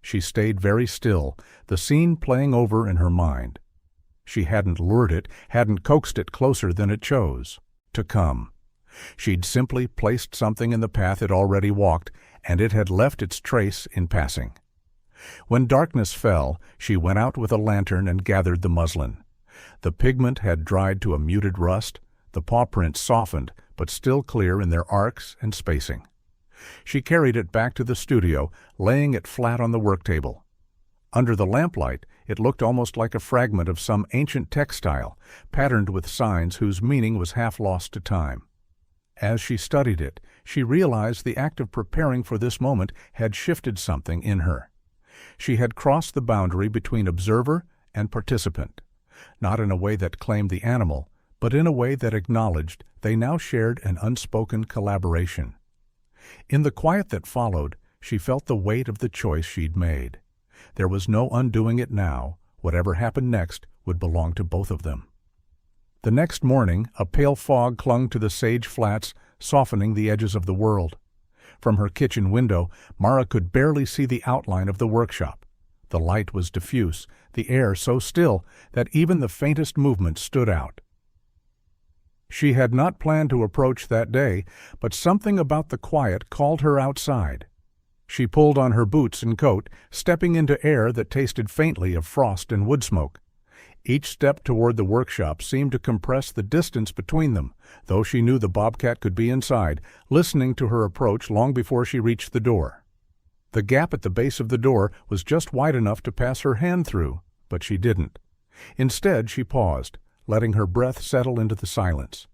She stayed very still, the scene playing over in her mind. She hadn't lured it, hadn't coaxed it closer than it chose to come. She'd simply placed something in the path it already walked, and it had left its trace in passing. When darkness fell, she went out with a lantern and gathered the muslin. The pigment had dried to a muted rust, the paw prints softened, but still clear in their arcs and spacing. She carried it back to the studio, laying it flat on the work table. Under the lamplight, it looked almost like a fragment of some ancient textile, patterned with signs whose meaning was half lost to time. As she studied it, she realized the act of preparing for this moment had shifted something in her. She had crossed the boundary between observer and participant, not in a way that claimed the animal, but in a way that acknowledged they now shared an unspoken collaboration. In the quiet that followed, she felt the weight of the choice she'd made. There was no undoing it now. Whatever happened next would belong to both of them. The next morning, a pale fog clung to the sage flats, softening the edges of the world. From her kitchen window, Mara could barely see the outline of the workshop. The light was diffuse, the air so still that even the faintest movement stood out. She had not planned to approach that day, but something about the quiet called her outside. She pulled on her boots and coat, stepping into air that tasted faintly of frost and wood smoke. Each step toward the workshop seemed to compress the distance between them, though she knew the bobcat could be inside, listening to her approach long before she reached the door. The gap at the base of the door was just wide enough to pass her hand through, but she didn't. Instead, she paused, letting her breath settle into the silence.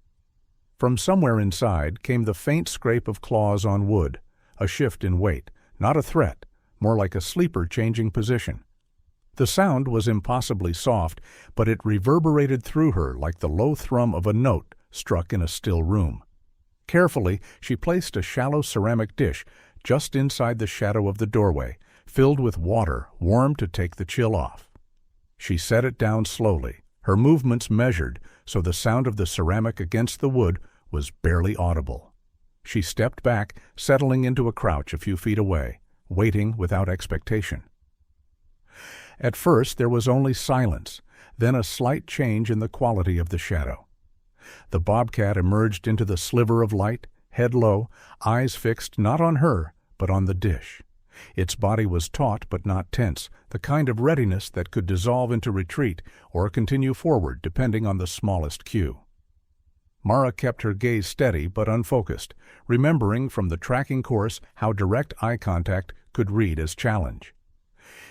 From somewhere inside came the faint scrape of claws on wood, a shift in weight, not a threat, more like a sleeper changing position. The sound was impossibly soft, but it reverberated through her like the low thrum of a note struck in a still room. Carefully, she placed a shallow ceramic dish just inside the shadow of the doorway, filled with water warm to take the chill off. She set it down slowly, her movements measured, so the sound of the ceramic against the wood was barely audible. She stepped back, settling into a crouch a few feet away, waiting without expectation. At first there was only silence, then a slight change in the quality of the shadow. The bobcat emerged into the sliver of light, head low, eyes fixed not on her, but on the dish. Its body was taut but not tense, the kind of readiness that could dissolve into retreat or continue forward depending on the smallest cue. Mara kept her gaze steady but unfocused, remembering from the tracking course how direct eye contact could read as challenge.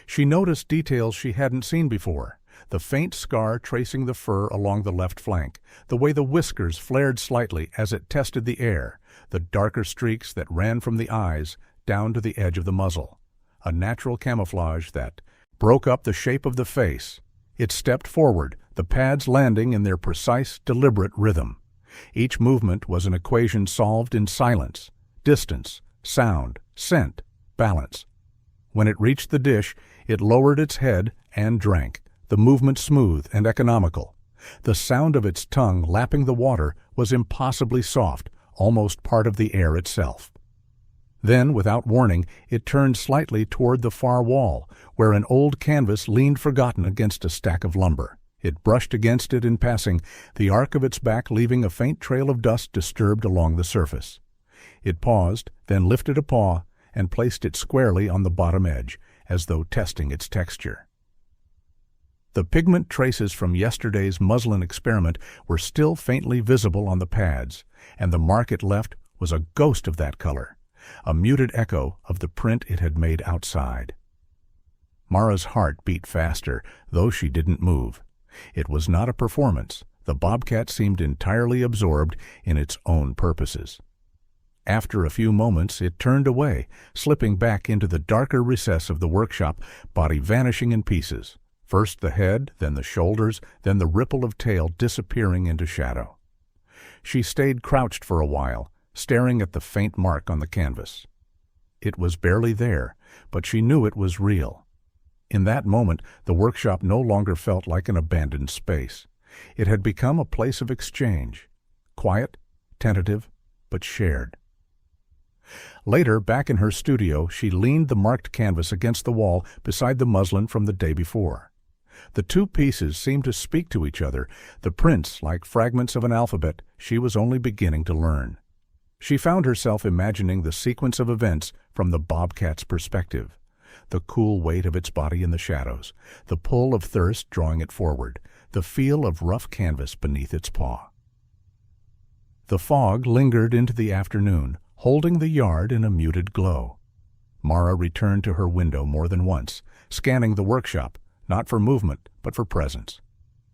She noticed details she hadn't seen before, the faint scar tracing the fur along the left flank, the way the whiskers flared slightly as it tested the air, the darker streaks that ran from the eyes down to the edge of the muzzle, a natural camouflage that broke up the shape of the face. It stepped forward, the pads landing in their precise, deliberate rhythm. Each movement was an equation solved in silence, distance, sound, scent, balance. When it reached the dish, it lowered its head and drank, the movement smooth and economical. The sound of its tongue lapping the water was impossibly soft, almost part of the air itself. Then, without warning, it turned slightly toward the far wall, where an old canvas leaned forgotten against a stack of lumber. It brushed against it in passing, the arc of its back leaving a faint trail of dust disturbed along the surface. It paused, then lifted a paw and placed it squarely on the bottom edge, as though testing its texture. The pigment traces from yesterday's muslin experiment were still faintly visible on the pads, and the mark it left was a ghost of that color, a muted echo of the print it had made outside. Mara's heart beat faster, though she didn't move. It was not a performance. The bobcat seemed entirely absorbed in its own purposes. After a few moments, it turned away, slipping back into the darker recess of the workshop, body vanishing in pieces. First the head, then the shoulders, then the ripple of tail disappearing into shadow. She stayed crouched for a while, staring at the faint mark on the canvas. It was barely there, but she knew it was real. In that moment, the workshop no longer felt like an abandoned space. It had become a place of exchange, quiet, tentative, but shared. Later, back in her studio, she leaned the marked canvas against the wall beside the muslin from the day before. The two pieces seemed to speak to each other, the prints like fragments of an alphabet she was only beginning to learn. She found herself imagining the sequence of events from the bobcat's perspective. The cool weight of its body in the shadows, the pull of thirst drawing it forward, the feel of rough canvas beneath its paw. The fog lingered into the afternoon, holding the yard in a muted glow. Mara returned to her window more than once, scanning the workshop, not for movement, but for presence.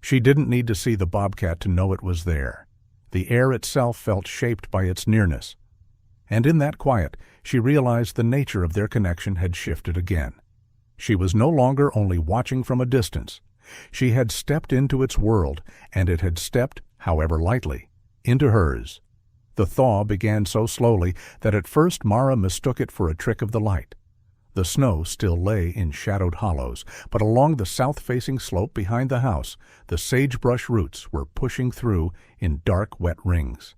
She didn't need to see the bobcat to know it was there. The air itself felt shaped by its nearness. And in that quiet, she realized the nature of their connection had shifted again. She was no longer only watching from a distance. She had stepped into its world, and it had stepped, however lightly, into hers. The thaw began so slowly that at first Mara mistook it for a trick of the light. The snow still lay in shadowed hollows, but along the south-facing slope behind the house, the sagebrush roots were pushing through in dark, wet rings.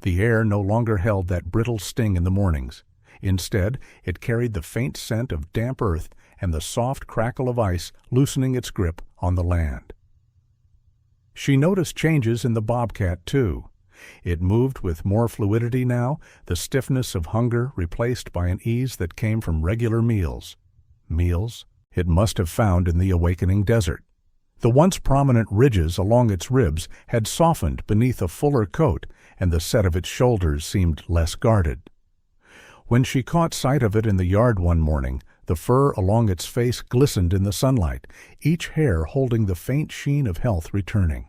The air no longer held that brittle sting in the mornings. Instead, it carried the faint scent of damp earth and the soft crackle of ice loosening its grip on the land. She noticed changes in the bobcat, too. It moved with more fluidity now, the stiffness of hunger replaced by an ease that came from regular meals. Meals it must have found in the awakening desert. The once prominent ridges along its ribs had softened beneath a fuller coat, and the set of its shoulders seemed less guarded. When she caught sight of it in the yard one morning, the fur along its face glistened in the sunlight, each hair holding the faint sheen of health returning.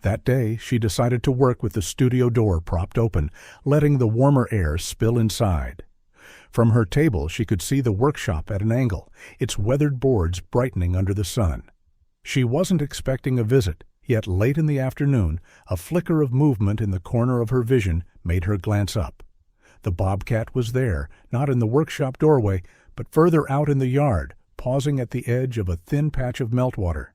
That day, she decided to work with the studio door propped open, letting the warmer air spill inside. From her table, she could see the workshop at an angle, its weathered boards brightening under the sun. She wasn't expecting a visit, yet late in the afternoon, a flicker of movement in the corner of her vision made her glance up. The bobcat was there, not in the workshop doorway, but further out in the yard, pausing at the edge of a thin patch of meltwater.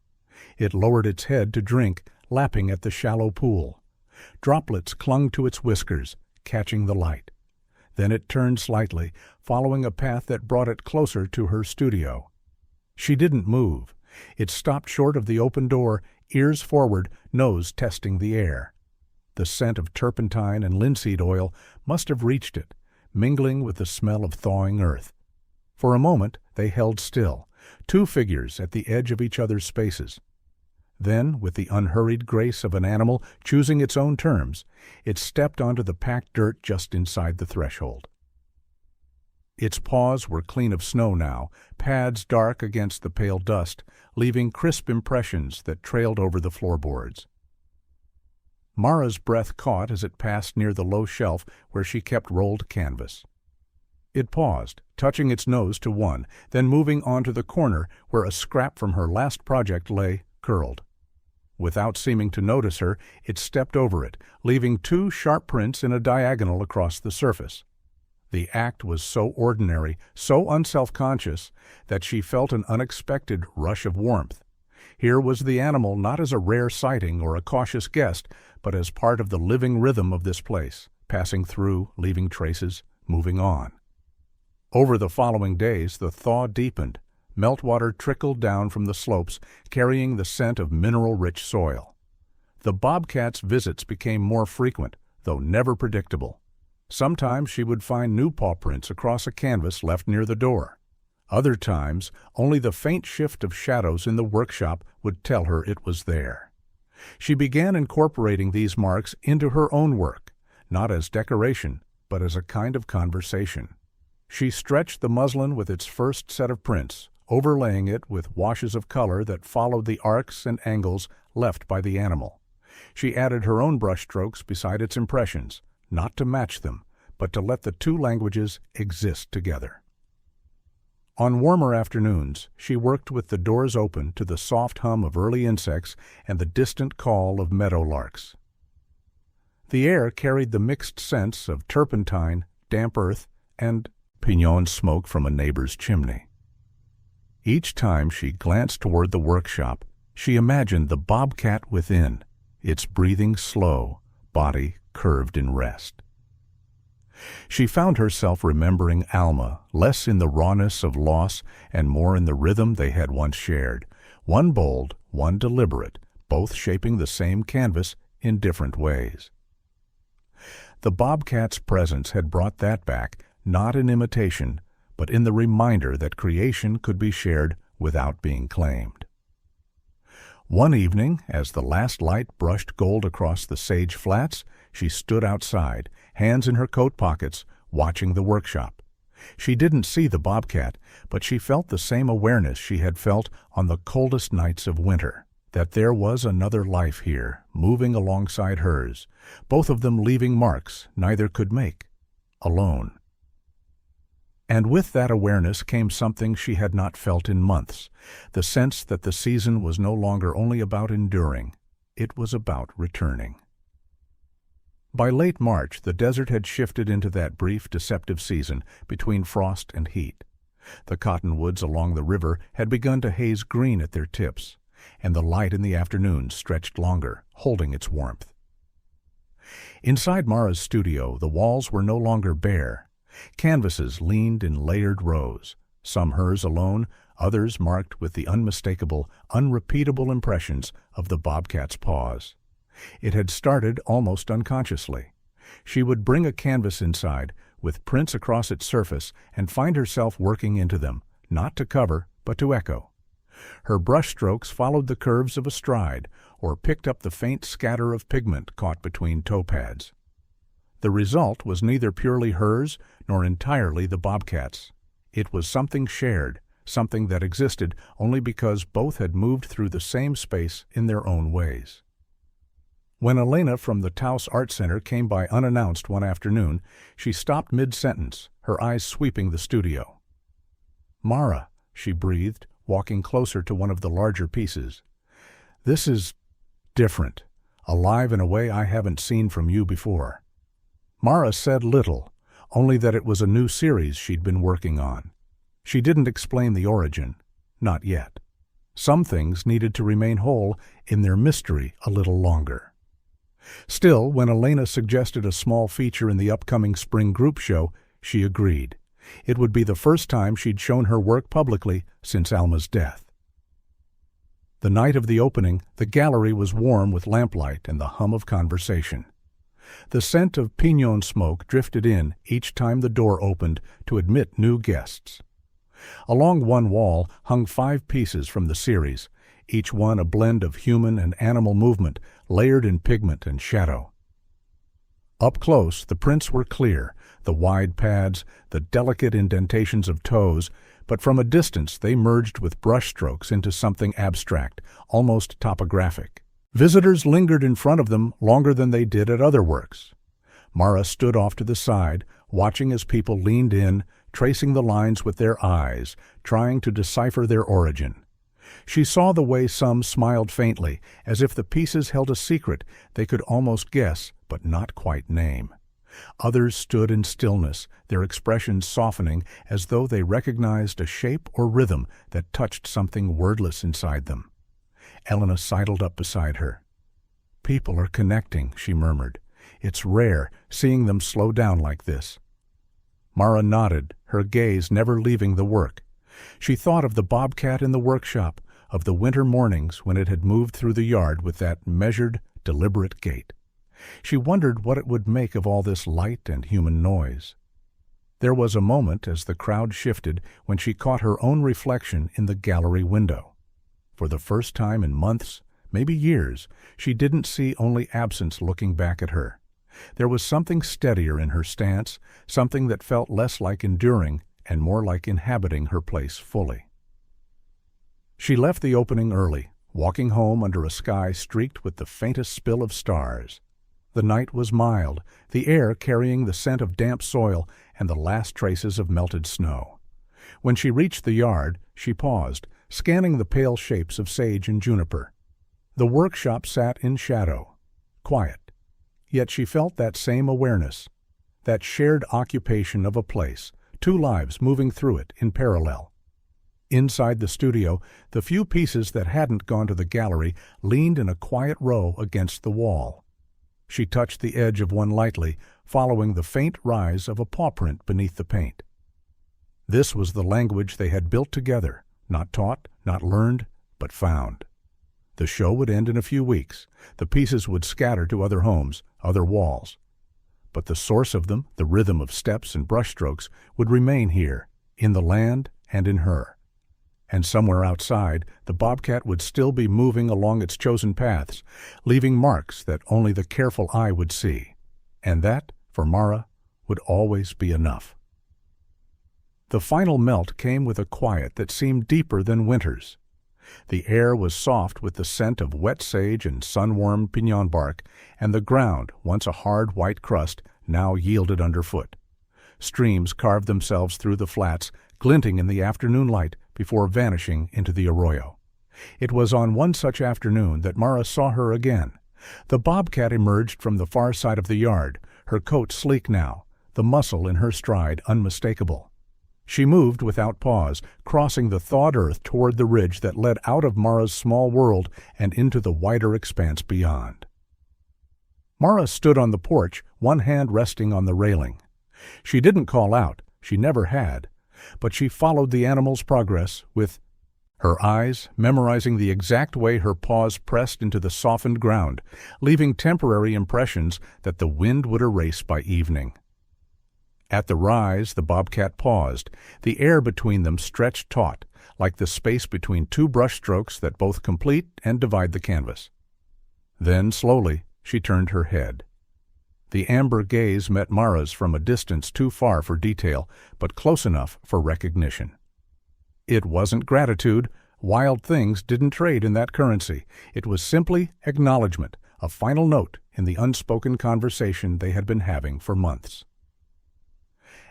It lowered its head to drink, lapping at the shallow pool. Droplets clung to its whiskers, catching the light. Then it turned slightly, following a path that brought it closer to her studio. She didn't move. It stopped short of the open door, ears forward, nose testing the air. The scent of turpentine and linseed oil must have reached it, mingling with the smell of thawing earth. For a moment they held still, two figures at the edge of each other's spaces. Then, with the unhurried grace of an animal choosing its own terms, it stepped onto the packed dirt just inside the threshold. Its paws were clean of snow now, pads dark against the pale dust, leaving crisp impressions that trailed over the floorboards. Mara's breath caught as it passed near the low shelf where she kept rolled canvas. It paused, touching its nose to one, then moving on to the corner where a scrap from her last project lay, curled. Without seeming to notice her, it stepped over it, leaving two sharp prints in a diagonal across the surface. The act was so ordinary, so unself-conscious, that she felt an unexpected rush of warmth. Here was the animal not as a rare sighting or a cautious guest, but as part of the living rhythm of this place, passing through, leaving traces, moving on. Over the following days, the thaw deepened. Meltwater trickled down from the slopes, carrying the scent of mineral-rich soil. The bobcat's visits became more frequent, though never predictable. Sometimes she would find new paw prints across a canvas left near the door. Other times, only the faint shift of shadows in the workshop would tell her it was there. She began incorporating these marks into her own work, not as decoration, but as a kind of conversation. She stretched the muslin with its first set of prints, overlaying it with washes of color that followed the arcs and angles left by the animal. She added her own brushstrokes beside its impressions, not to match them, but to let the two languages exist together. On warmer afternoons, she worked with the doors open to the soft hum of early insects and the distant call of meadowlarks. The air carried the mixed scents of turpentine, damp earth, and pinon smoke from a neighbor's chimney. Each time she glanced toward the workshop, she imagined the bobcat within, its breathing slow, body curved in rest. She found herself remembering Alma, less in the rawness of loss and more in the rhythm they had once shared, one bold, one deliberate, both shaping the same canvas in different ways. The bobcat's presence had brought that back, not in imitation, but in the reminder that creation could be shared without being claimed. One evening, as the last light brushed gold across the sage flats, she stood outside, hands in her coat pockets, watching the workshop. She didn't see the bobcat, but she felt the same awareness she had felt on the coldest nights of winter, that there was another life here, moving alongside hers, both of them leaving marks neither could make, alone. And with that awareness came something she had not felt in months, the sense that the season was no longer only about enduring, it was about returning. By late March, the desert had shifted into that brief, deceptive season between frost and heat. The cottonwoods along the river had begun to haze green at their tips, and the light in the afternoon stretched longer, holding its warmth. Inside Mara's studio, the walls were no longer bare. Canvases leaned in layered rows, some hers alone, others marked with the unmistakable, unrepeatable impressions of the bobcat's paws. It had started almost unconsciously. She would bring a canvas inside, with prints across its surface, and find herself working into them, not to cover, but to echo. Her brushstrokes followed the curves of a stride, or picked up the faint scatter of pigment caught between toe pads. The result was neither purely hers nor entirely the bobcat's. It was something shared, something that existed only because both had moved through the same space in their own ways. When Elena from the Taos Art Center came by unannounced one afternoon, she stopped mid-sentence, her eyes sweeping the studio. "Mara," she breathed, walking closer to one of the larger pieces. "This is different, alive in a way I haven't seen from you before." Mara said little, only that it was a new series she'd been working on. She didn't explain the origin, not yet. Some things needed to remain whole in their mystery a little longer. Still, when Elena suggested a small feature in the upcoming spring group show, she agreed. It would be the first time she'd shown her work publicly since Alma's death. The night of the opening, the gallery was warm with lamplight and the hum of conversation. The scent of pinon smoke drifted in each time the door opened to admit new guests. Along one wall hung 5 pieces from the series, each one a blend of human and animal movement, layered in pigment and shadow. Up close, the prints were clear, the wide pads, the delicate indentations of toes, but from a distance they merged with brushstrokes into something abstract, almost topographic. Visitors lingered in front of them longer than they did at other works. Mara stood off to the side, watching as people leaned in, tracing the lines with their eyes, trying to decipher their origin. She saw the way some smiled faintly, as if the pieces held a secret they could almost guess but not quite name. Others stood in stillness, their expressions softening as though they recognized a shape or rhythm that touched something wordless inside them. Elena sidled up beside her. "People are connecting," she murmured. "It's rare, seeing them slow down like this." Mara nodded, her gaze never leaving the work. She thought of the bobcat in the workshop, of the winter mornings when it had moved through the yard with that measured, deliberate gait. She wondered what it would make of all this light and human noise. There was a moment as the crowd shifted when she caught her own reflection in the gallery window. For the first time in months, maybe years, she didn't see only absence looking back at her. There was something steadier in her stance, something that felt less like enduring and more like inhabiting her place fully. She left the opening early, walking home under a sky streaked with the faintest spill of stars. The night was mild, the air carrying the scent of damp soil and the last traces of melted snow. When she reached the yard, she paused, scanning the pale shapes of sage and juniper. The workshop sat in shadow, quiet, yet she felt that same awareness, that shared occupation of a place, two lives moving through it in parallel. Inside the studio, the few pieces that hadn't gone to the gallery leaned in a quiet row against the wall. She touched the edge of one lightly, following the faint rise of a paw print beneath the paint. This was the language they had built together, not taught, not learned, but found. The show would end in a few weeks. The pieces would scatter to other homes, other walls. But the source of them, the rhythm of steps and brushstrokes, would remain here, in the land and in her. And somewhere outside, the bobcat would still be moving along its chosen paths, leaving marks that only the careful eye would see. And that, for Mara, would always be enough. The final melt came with a quiet that seemed deeper than winter's. The air was soft with the scent of wet sage and sun-warmed pinon bark, and the ground, once a hard white crust, now yielded underfoot. Streams carved themselves through the flats, glinting in the afternoon light before vanishing into the arroyo. It was on one such afternoon that Mara saw her again. The bobcat emerged from the far side of the yard, her coat sleek now, the muscle in her stride unmistakable. She moved without pause, crossing the thawed earth toward the ridge that led out of Mara's small world and into the wider expanse beyond. Mara stood on the porch, one hand resting on the railing. She didn't call out, she never had, but she followed the animal's progress with her eyes memorizing the exact way her paws pressed into the softened ground, leaving temporary impressions that the wind would erase by evening. At the rise, the bobcat paused, the air between them stretched taut, like the space between two brushstrokes that both complete and divide the canvas. Then, slowly, she turned her head. The amber gaze met Mara's from a distance too far for detail, but close enough for recognition. It wasn't gratitude. Wild things didn't trade in that currency. It was simply acknowledgement, a final note in the unspoken conversation they had been having for months.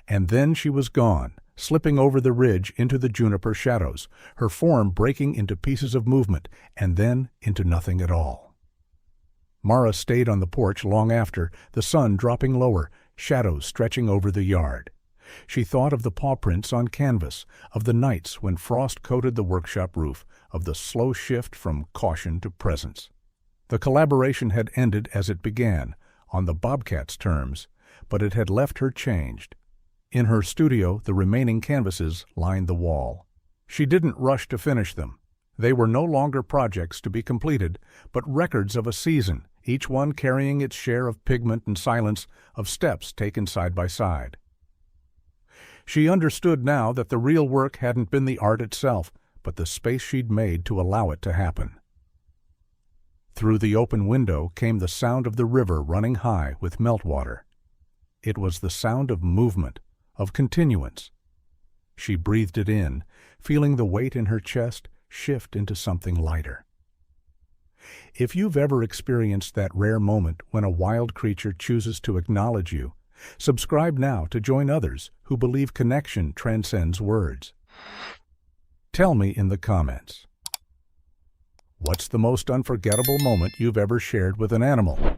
And then she was gone, slipping over the ridge into the juniper shadows, her form breaking into pieces of movement, and then into nothing at all. Mara stayed on the porch long after, the sun dropping lower, shadows stretching over the yard. She thought of the paw prints on canvas, of the nights when frost coated the workshop roof, of the slow shift from caution to presence. The collaboration had ended as it began, on the bobcat's terms, but it had left her changed. In her studio, the remaining canvases lined the wall. She didn't rush to finish them. They were no longer projects to be completed, but records of a season, each one carrying its share of pigment and silence, of steps taken side by side. She understood now that the real work hadn't been the art itself, but the space she'd made to allow it to happen. Through the open window came the sound of the river running high with meltwater. It was the sound of movement, of continuance. She breathed it in, feeling the weight in her chest shift into something lighter. If you've ever experienced that rare moment when a wild creature chooses to acknowledge you, subscribe now to join others who believe connection transcends words. Tell me in the comments. What's the most unforgettable moment you've ever shared with an animal?